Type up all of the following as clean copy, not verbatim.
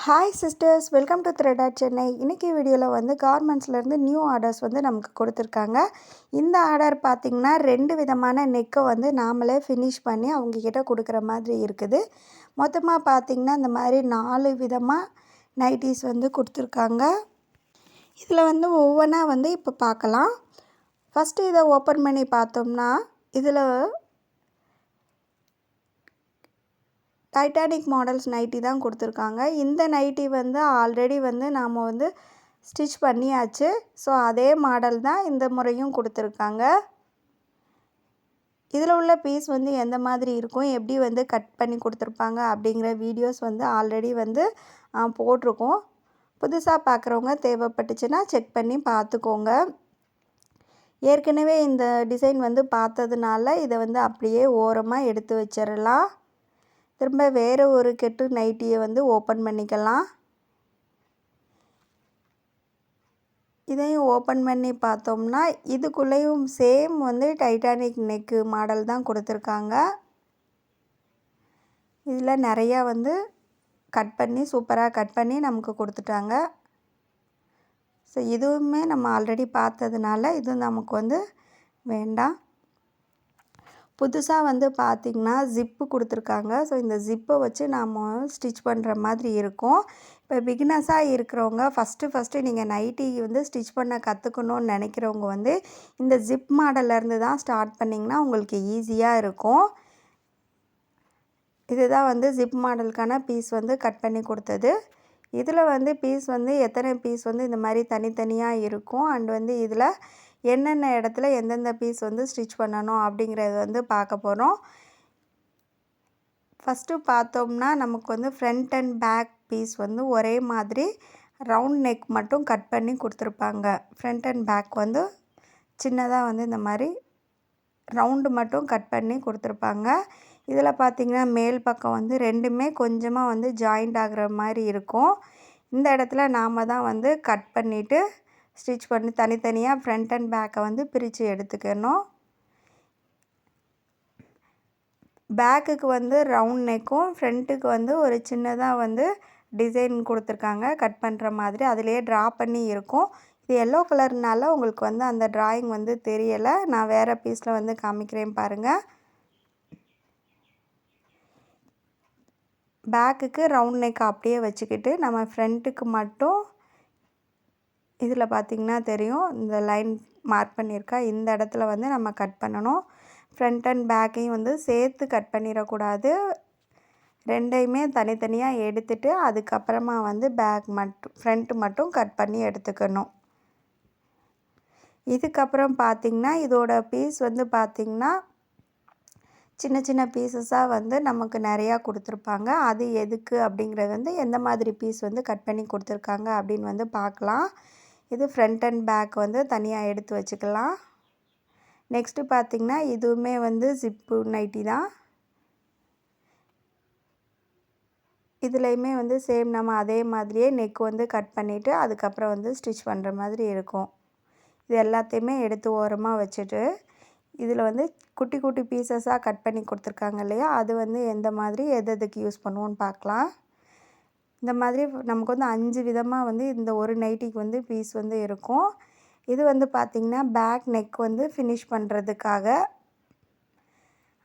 Hi sisters, welcome to thread Chennai. இன்றைக்கி வீடியோவில் வந்து கார்மெண்ட்ஸ்லேருந்து நியூ ஆர்டர்ஸ் வந்து நமக்கு கொடுத்துருக்காங்க. இந்த ஆர்டர் பார்த்திங்கன்னா 2 விதமான நெக்கை வந்து நாமளே ஃபினிஷ் பண்ணி அவங்கக்கிட்ட கொடுக்குற மாதிரி இருக்குது. மொத்தமாக பார்த்திங்கன்னா இந்த மாதிரி 4 விதமாக நைட்டிஸ் வந்து கொடுத்துருக்காங்க. இதில் வந்து ஒவ்வொன்றா வந்து இப்போ பார்க்கலாம். ஃபஸ்ட்டு இதை ஓப்பன் பண்ணி பார்த்தோம்னா இதில் டைட்டானிக் மாடல்ஸ் நைட்டி தான் கொடுத்துருக்காங்க. இந்த நைட்டி வந்து ஆல்ரெடி வந்து நாம் வந்து ஸ்டிச் பண்ணியாச்சு. ஸோ அதே மாடல் தான் இந்த முறையும் கொடுத்துருக்காங்க. இதில் உள்ள பீஸ் வந்து எந்த மாதிரி இருக்கும், எப்படி வந்து கட் பண்ணி கொடுத்துருப்பாங்க அப்படிங்கிற வீடியோஸ் வந்து ஆல்ரெடி வந்து போட்டிருக்கோம். புதுசாக பார்க்குறவங்க தேவைப்பட்டுச்சுன்னா செக் பண்ணி பார்த்துக்கோங்க. ஏற்கனவே இந்த டிசைன் வந்து பார்த்ததுனால இதை வந்து அப்படியே ஓரமாக எடுத்து வச்சிடலாம். திரும்ப வேறு ஒரு கெட்டு நைட்டியை வந்து ஓப்பன் பண்ணிக்கலாம். இதையும் ஓப்பன் பண்ணி பார்த்தோம்னா இதுக்குள்ளேயும் சேம் வந்து டைட்டானிக் நெக்கு மாடல் தான் கொடுத்துருக்காங்க. இதில் நிறையா வந்து கட் பண்ணி சூப்பராக கட் பண்ணி நமக்கு கொடுத்துட்டாங்க. ஸோ இதுவுமே நம்ம ஆல்ரெடி பார்த்ததுனால இது நமக்கு வந்து வேண்டாம். புதுசாக வந்து பார்த்திங்கன்னா ஜிப்பு கொடுத்துருக்காங்க. ஸோ இந்த ஜிப்பை வச்சு நாம் ஸ்டிச் பண்ணுற மாதிரி இருக்கும். இப்போ பிகினர்ஸாக இருக்கிறவங்க ஃபஸ்ட்டு நீங்கள் நைட்டி வந்து ஸ்டிச் பண்ண கற்றுக்கணுன்னு நினைக்கிறவங்க வந்து இந்த ஜிப் மாடல்லேருந்து தான் ஸ்டார்ட் பண்ணிங்கன்னா உங்களுக்கு ஈஸியாக இருக்கும். இதுதான் வந்து ஜிப் மாடலுக்கான பீஸ் வந்து கட் பண்ணி கொடுத்தது. இதில் வந்து பீஸ் வந்து எத்தனை பீஸ் வந்து இந்த மாதிரி தனித்தனியாக இருக்கும். அண்ட் வந்து இதில் என்னென்ன இடத்துல எந்தெந்த பீஸ் வந்து ஸ்டிச் பண்ணணும் அப்படிங்கிறது வந்து பார்க்க போகிறோம். ஃபஸ்ட்டு பார்த்தோம்னா நமக்கு வந்து ஃப்ரண்ட் அண்ட் பேக் பீஸ் வந்து ஒரே மாதிரி ரவுண்ட் நெக் மட்டும் கட் பண்ணி கொடுத்துருப்பாங்க. ஃப்ரண்ட் அண்ட் பேக் வந்து சின்னதாக வந்து இந்த மாதிரி ரவுண்டு மட்டும் கட் பண்ணி கொடுத்துருப்பாங்க. இதில் பார்த்திங்கன்னா மேல் பக்கம் வந்து ரெண்டுமே கொஞ்சமாக வந்து ஜாயிண்ட் ஆகிற மாதிரி இருக்கும். இந்த இடத்துல நாம் தான் வந்து கட் பண்ணிவிட்டு ஸ்டிச் பண்ணி தனித்தனியாக ஃப்ரண்ட் அண்ட் பேக்கை வந்து பிரித்து எடுத்துக்கணும். பேக்குக்கு வந்து ரவுண்ட் நெக்கும் ஃப்ரண்ட்டுக்கு வந்து ஒரு சின்னதாக வந்து டிசைன் கொடுத்துருக்காங்க கட் பண்ணுற மாதிரி. அதிலே ட்ரா பண்ணி இருக்கும். இது எல்லோ கலர்னால உங்களுக்கு வந்து அந்த ட்ராயிங் வந்து தெரியலை. நான் வேறு பீஸில் வந்து காமிக்கிறேன் பாருங்கள். பேக்குக்கு ரவுண்ட் நெக் அப்படியே வச்சுக்கிட்டு நம்ம ஃப்ரண்ட்டுக்கு மட்டும் இதில் பார்த்திங்கன்னா தெரியும், இந்த லைன் மார்க் பண்ணியிருக்கா இந்த இடத்துல வந்து நம்ம கட் பண்ணணும். ஃப்ரண்ட் அண்ட் பேக்கையும் வந்து சேர்த்து கட் பண்ணிடக்கூடாது. ரெண்டையுமே தனித்தனியாக எடுத்துகிட்டு அதுக்கப்புறமா வந்து பேக் மட்டும் ஃப்ரண்ட்டு மட்டும் கட் பண்ணி எடுத்துக்கணும். இதுக்கப்புறம் பார்த்திங்கன்னா இதோட பீஸ் வந்து பார்த்திங்கன்னா சின்ன சின்ன பீசஸாக வந்து நமக்கு நிறையா கொடுத்துருப்பாங்க. அது எதுக்கு அப்படிங்கிறது வந்து எந்த மாதிரி பீஸ் வந்து கட் பண்ணி கொடுத்துருக்காங்க அப்படின்னு வந்து பார்க்கலாம். இது ஃப்ரண்ட் அண்ட் பேக் வந்து தனியாக எடுத்து வச்சுக்கலாம். நெக்ஸ்ட்டு பார்த்திங்கன்னா இதுவுமே வந்து ஜிப்பு நைட்டி தான். இதுலேயுமே வந்து சேம் நம்ம அதே மாதிரியே நெக் வந்து கட் பண்ணிவிட்டு அதுக்கப்புறம் வந்து ஸ்டிச் பண்ணுற மாதிரி இருக்கும். இது எல்லாத்தையுமே எடுத்து ஓரமாக வச்சுட்டு இதில் வந்து குட்டி குட்டி பீசஸாக கட் பண்ணி கொடுத்துருக்காங்க இல்லையா, அது வந்து எந்த மாதிரி எதுக்கு யூஸ் பண்ணுவோன்னு பார்க்கலாம். இந்த மாதிரி நமக்கு வந்து 5 விதமாக வந்து இந்த ஒரு நைட்டிக்கு வந்து பீஸ் வந்து இருக்கும். இது வந்து பார்த்திங்கன்னா பேக் நெக் வந்து ஃபினிஷ் பண்ணுறதுக்காக.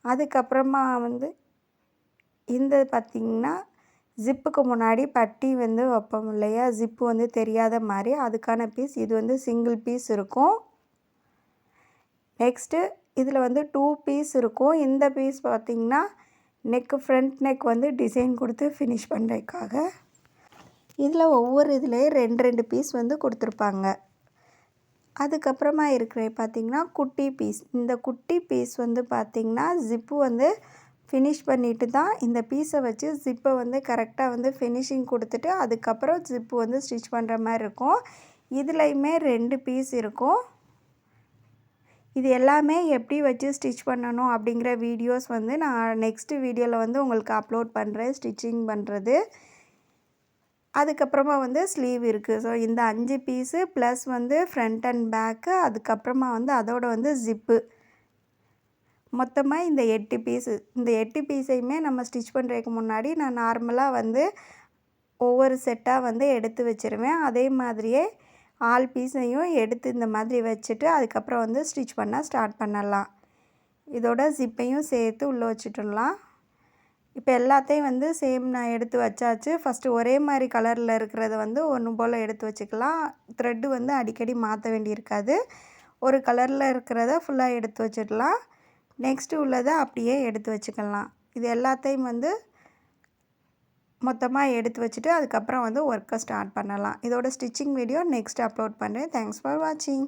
அதுக்கப்புறமா வந்து இந்த பார்த்திங்கன்னா ஜிப்புக்கு முன்னாடி பட்டி வந்து வைப்போம் இல்லையா, ஜிப்பு வந்து தெரியாத மாதிரி அதுக்கான பீஸ். இது வந்து சிங்கிள் பீஸ் இருக்கும். நெக்ஸ்ட்டு இதில் வந்து 2 பீஸ் இருக்கும். இந்த பீஸ் பார்த்திங்கன்னா நெக்கு ஃப்ரண்ட் நெக் வந்து டிசைன் கொடுத்து ஃபினிஷ் பண்ணுறதுக்காக. இதில் ஒவ்வொரு இதுலேயும் 2 பீஸ் வந்து கொடுத்துருப்பாங்க. அதுக்கப்புறமா இருக்கிற பார்த்திங்கன்னா குட்டி பீஸ். இந்த குட்டி பீஸ் வந்து பார்த்திங்கன்னா ஜிப்பு வந்து ஃபினிஷ் பண்ணிவிட்டு தான் இந்த பீஸை வச்சு ஜிப்பை வந்து கரெக்டாக வந்து ஃபினிஷிங் கொடுத்துட்டு அதுக்கப்புறம் ஜிப்பு வந்து ஸ்டிச் பண்ணுற மாதிரி இருக்கும். இதுலேயுமே 2 பீஸ் இருக்கும். இது எல்லாமே எப்படி வச்சு ஸ்டிச் பண்ணணும் அப்படிங்கிற வீடியோஸ் வந்து நான் நெக்ஸ்ட்டு வீடியோவில் வந்து உங்களுக்கு அப்லோட் பண்ணுறேன், ஸ்டிச்சிங் பண்ணுறது. அதுக்கப்புறமா வந்து ஸ்லீவ் இருக்குது. ஸோ இந்த 5 பீஸு ப்ளஸ் வந்து ஃப்ரண்ட் அண்ட் பேக்கு, அதுக்கப்புறமா வந்து அதோட வந்து ஜிப்பு, மொத்தமாக இந்த 8 பீஸு. இந்த 8 பீஸையுமே நம்ம ஸ்டிச் பண்ணுறதுக்கு முன்னாடி நான் நார்மலாக வந்து ஒவ்வொரு செட்டாக வந்து எடுத்து வச்சுருவேன். அதே மாதிரியே ஆல் பீஸையும் எடுத்து இந்த மாதிரி வச்சுட்டு அதுக்கப்புறம் வந்து ஸ்டிச் பண்ண ஸ்டார்ட் பண்ணலாம். இதோட ஜிப்பையும் சேர்த்து உள்ளே வச்சுட்டுடலாம். இப்போ எல்லாத்தையும் வந்து சேம் நான் எடுத்து வச்சாச்சு. ஃபஸ்ட்டு ஒரே மாதிரி கலரில் இருக்கிறத வந்து ஒன்று போல் எடுத்து வச்சுக்கலாம். த்ரெட்டு வந்து அடிக்கடி மாற்ற வேண்டியிருக்காது. ஒரு கலரில் இருக்கிறத ஃபுல்லாக எடுத்து வச்சிடலாம். நெக்ஸ்ட்டு உள்ளதை அப்படியே எடுத்து வச்சுக்கலாம். இது எல்லாத்தையும் வந்து மொத்தமாக எடுத்து வச்சுட்டு அதுக்கப்புறம் வந்து ஒர்க்கை ஸ்டார்ட் பண்ணலாம். இதோட ஸ்டிச்சிங் வீடியோ நெக்ஸ்ட் அப்லோட் பண்ணுறேன். தேங்க்ஸ் ஃபார் வாட்சிங்.